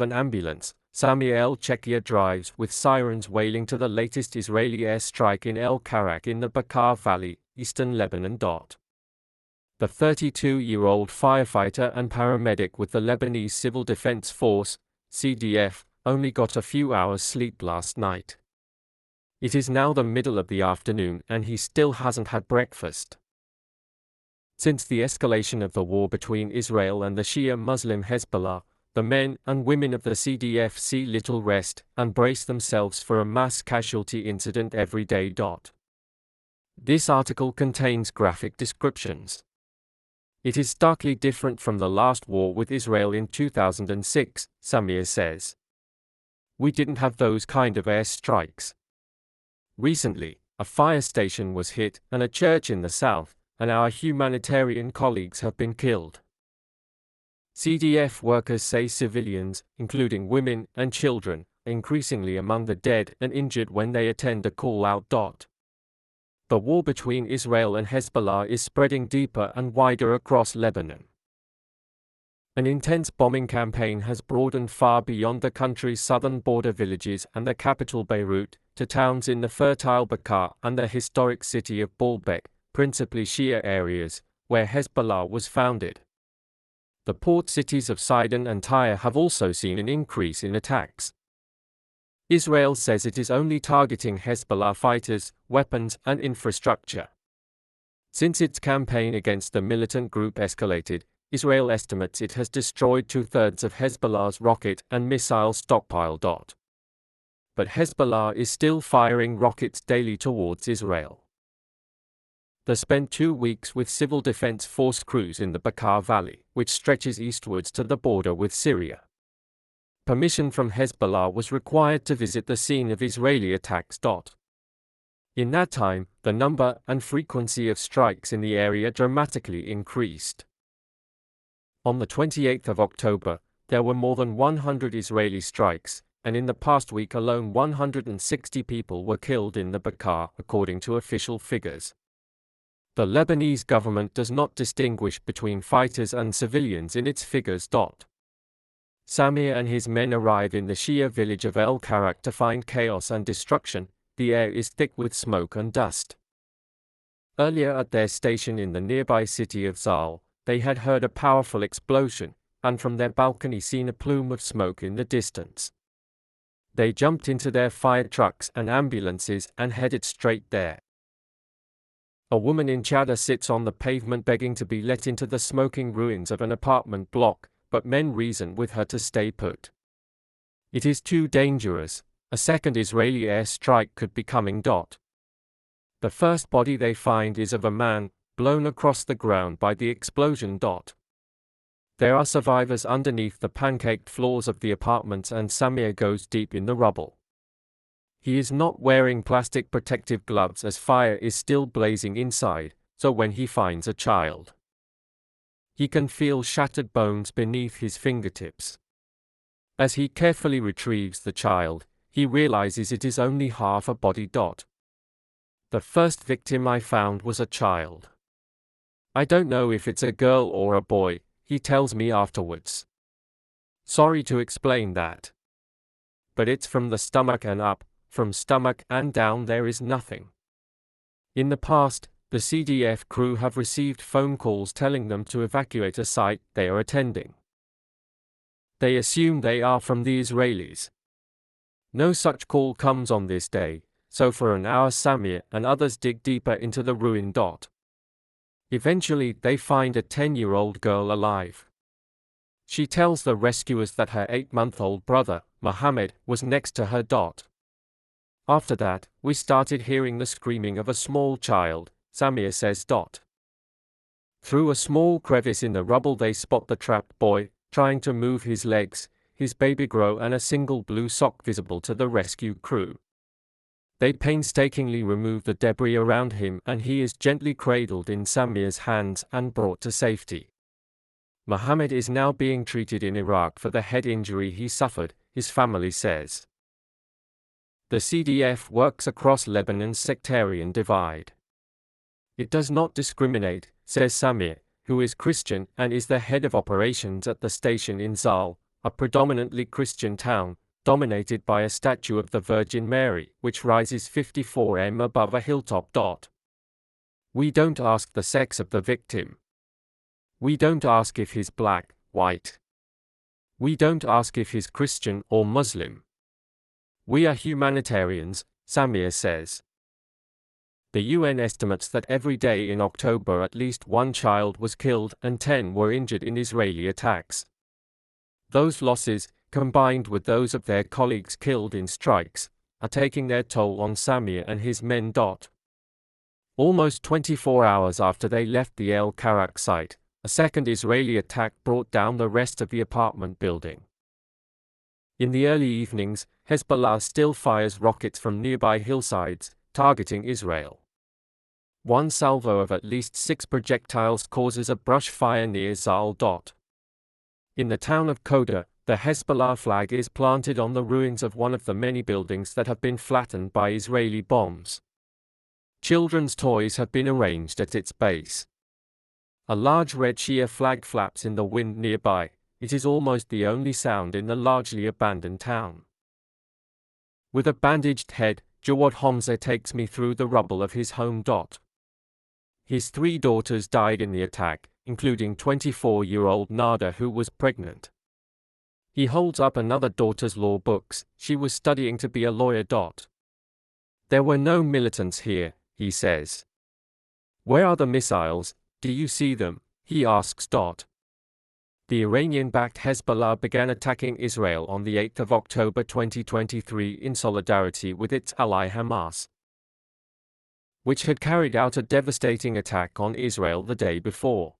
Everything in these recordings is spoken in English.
an ambulance, Sami El-Chekia drives with sirens wailing to the latest Israeli airstrike in El Karak in the Bekaa Valley, eastern Lebanon. The 32-year-old firefighter and paramedic with the Lebanese Civil Defense Force, CDF, only got a few hours sleep last night. It is now the middle of the afternoon and he still hasn't had breakfast. Since the escalation of the war between Israel and the Shia Muslim Hezbollah, the men and women of the CDF see little rest and brace themselves for a mass casualty incident every day. This article contains graphic descriptions. It is starkly different from the last war with Israel in 2006, Samir says. We didn't have those kind of airstrikes. Recently, a fire station was hit and a church in the south, and our humanitarian colleagues have been killed. CDF workers say civilians, including women and children, are increasingly among the dead and injured when they attend a call-out. The war between Israel and Hezbollah is spreading deeper and wider across Lebanon. An intense bombing campaign has broadened far beyond the country's southern border villages and the capital Beirut, to towns in the fertile Bekaa and the historic city of Baalbek, principally Shia areas, where Hezbollah was founded. The port cities of Sidon and Tyre have also seen an increase in attacks. Israel says it is only targeting Hezbollah fighters, weapons, and infrastructure. Since its campaign against the militant group escalated, Israel estimates it has destroyed 2/3 of Hezbollah's rocket and missile stockpile. But Hezbollah is still firing rockets daily towards Israel. They spent 2 weeks with Civil Defense Force crews in the Bekaa Valley, which stretches eastwards to the border with Syria. Permission from Hezbollah was required to visit the scene of Israeli attacks. In that time, the number and frequency of strikes in the area dramatically increased. On the 28th of October, there were more than 100 Israeli strikes, and in the past week alone 160 people were killed in the Bekaa, according to official figures. The Lebanese government does not distinguish between fighters and civilians in its figures. Samir and his men arrive in the Shia village of El Karak to find chaos and destruction. The air is thick with smoke and dust. Earlier at their station in the nearby city of Zal, they had heard a powerful explosion, and from their balcony seen a plume of smoke in the distance. They jumped into their fire trucks and ambulances and headed straight there. A woman in Chadha sits on the pavement begging to be let into the smoking ruins of an apartment block, but men reason with her to stay put. It is too dangerous. A second Israeli airstrike could be coming. The first body they find is of a man, blown across the ground by the explosion. There are survivors underneath the pancaked floors of the apartments and Samir goes deep in the rubble. He is not wearing plastic protective gloves as fire is still blazing inside, so when he finds a child, he can feel shattered bones beneath his fingertips. As he carefully retrieves the child, he realizes it is only half a body. The first victim I found was a child. I don't know if it's a girl or a boy, he tells me afterwards. Sorry to explain that. But it's from the stomach and up, from stomach and down there is nothing. In the past, the CDF crew have received phone calls telling them to evacuate a site they are attending. They assume they are from the Israelis. No such call comes on this day, so for an hour Samir and others dig deeper into the ruin. Eventually they find a 10-year-old girl alive. She tells the rescuers that her 8-month-old brother, Mohammed, was next to her. After that, we started hearing the screaming of a small child, Samir says. Through a small crevice in the rubble they spot the trapped boy, trying to move his legs, his baby grow and a single blue sock visible to the rescue crew. They painstakingly remove the debris around him and he is gently cradled in Samir's hands and brought to safety. Mohammed is now being treated in Iraq for the head injury he suffered, his family says. The CDF works across Lebanon's sectarian divide. It does not discriminate, says Samir, who is Christian and is the head of operations at the station in Zal, a predominantly Christian town, dominated by a statue of the Virgin Mary, which rises 54 m above a hilltop. We don't ask the sex of the victim. We don't ask if he's black, white. We don't ask if he's Christian or Muslim. We are humanitarians, Samir says. The UN estimates that every day in October at least one child was killed and 10 were injured in Israeli attacks. Those losses, combined with those of their colleagues killed in strikes, are taking their toll on Samir and his men. Almost 24 hours after they left the El Karak site, a second Israeli attack brought down the rest of the apartment building. In the early evenings, Hezbollah still fires rockets from nearby hillsides, targeting Israel. One salvo of at least 6 projectiles causes a brush fire near Zal. In the town of Koda, the Hezbollah flag is planted on the ruins of one of the many buildings that have been flattened by Israeli bombs. Children's toys have been arranged at its base. A large red Shia flag flaps in the wind nearby. It is almost the only sound in the largely abandoned town. With a bandaged head, Jawad Hamza takes me through the rubble of his home. His 3 daughters died in the attack, including 24-year-old Nada, who was pregnant. He holds up another daughter's law books. She was studying to be a lawyer. There were no militants here, he says. Where are the missiles? Do you see them? He asks. The Iranian-backed Hezbollah began attacking Israel on the 8th of October 2023 in solidarity with its ally Hamas, which had carried out a devastating attack on Israel the day before.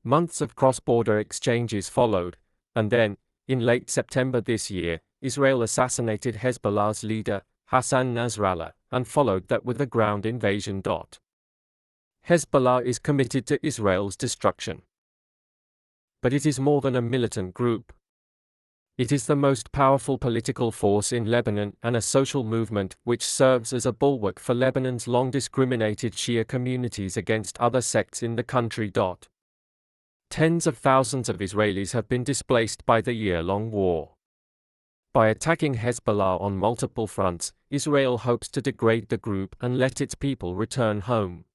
Months of cross-border exchanges followed, and then, in late September this year, Israel assassinated Hezbollah's leader, Hassan Nasrallah, and followed that with a ground invasion. Hezbollah is committed to Israel's destruction. But it is more than a militant group. It is the most powerful political force in Lebanon and a social movement which serves as a bulwark for Lebanon's long-discriminated Shia communities against other sects in the country. Tens of thousands of Israelis have been displaced by the year-long war. By attacking Hezbollah on multiple fronts, Israel hopes to degrade the group and let its people return home.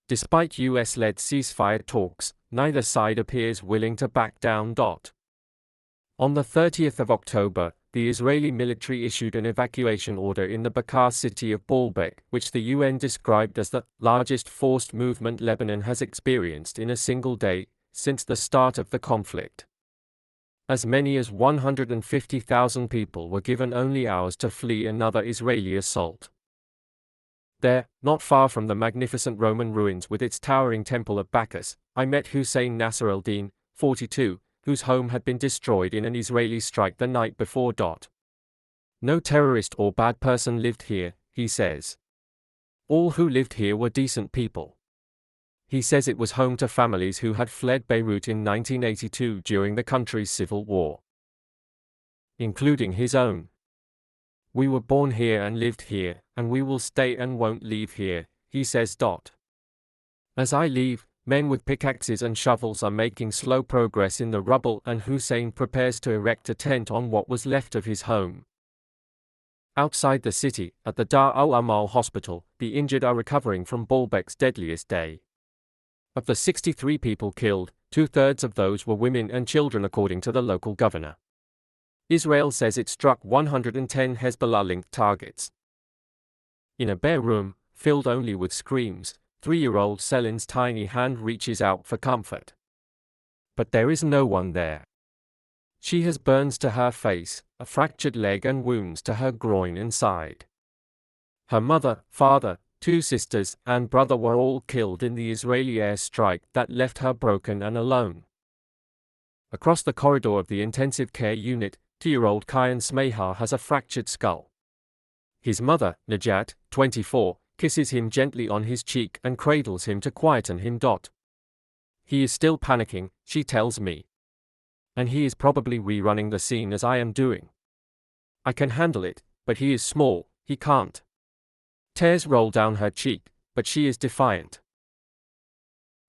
Despite US-led ceasefire talks, neither side appears willing to back down. On the 30th of October, the Israeli military issued an evacuation order in the Bekaa city of Baalbek, which the UN described as the largest forced movement Lebanon has experienced in a single day since the start of the conflict. As many as 150,000 people were given only hours to flee another Israeli assault. There, not far from the magnificent Roman ruins with its towering temple of Bacchus, I met Hussein Nasser el-Din, 42, whose home had been destroyed in an Israeli strike the night before. No terrorist or bad person lived here, he says. All who lived here were decent people. He says it was home to families who had fled Beirut in 1982 during the country's civil war, including his own. We were born here and lived here, and we will stay and won't leave here, he says. As I leave, men with pickaxes and shovels are making slow progress in the rubble, and Hussein prepares to erect a tent on what was left of his home. Outside the city, at the Dar al-Amal hospital, the injured are recovering from Baalbek's deadliest day. Of the 63 people killed, 2/3 of those were women and children, according to the local governor. Israel says it struck 110 Hezbollah-linked targets. In a bare room, filled only with screams, 3-year-old Selin's tiny hand reaches out for comfort. But there is no one there. She has burns to her face, a fractured leg and wounds to her groin and side. Her mother, father, 2 sisters, and brother were all killed in the Israeli airstrike that left her broken and alone. Across the corridor of the intensive care unit, 2-year-old Kayan Smehar has a fractured skull. His mother, Najat, 24, kisses him gently on his cheek and cradles him to quieten him. He is still panicking, she tells me. And he is probably rerunning the scene as I am doing. I can handle it, but he is small, he can't. Tears roll down her cheek, but she is defiant.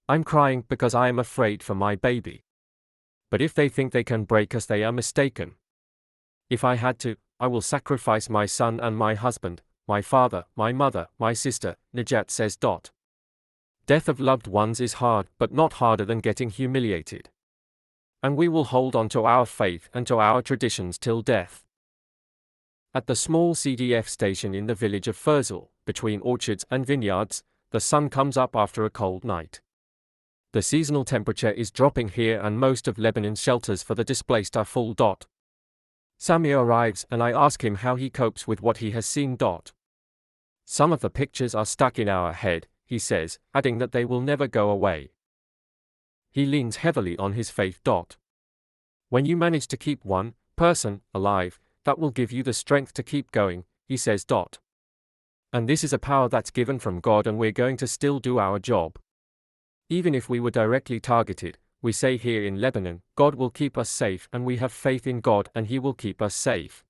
I'm crying because I am afraid for my baby. But if they think they can break us, they are mistaken. If I had to, I will sacrifice my son and my husband, my father, my mother, my sister, Najat says. Death of loved ones is hard, but not harder than getting humiliated. And we will hold on to our faith and to our traditions till death. At the small CDF station in the village of Furzal, between orchards and vineyards, the sun comes up after a cold night. The seasonal temperature is dropping here and most of Lebanon's shelters for the displaced are full. Sami arrives and I ask him how he copes with what he has seen. Some of the pictures are stuck in our head, he says, adding that they will never go away. He leans heavily on his faith. When you manage to keep one person alive, that will give you the strength to keep going, he says. And this is a power that's given from God, and we're going to still do our job. Even if we were directly targeted, we say here in Lebanon, God will keep us safe, and we have faith in God and He will keep us safe.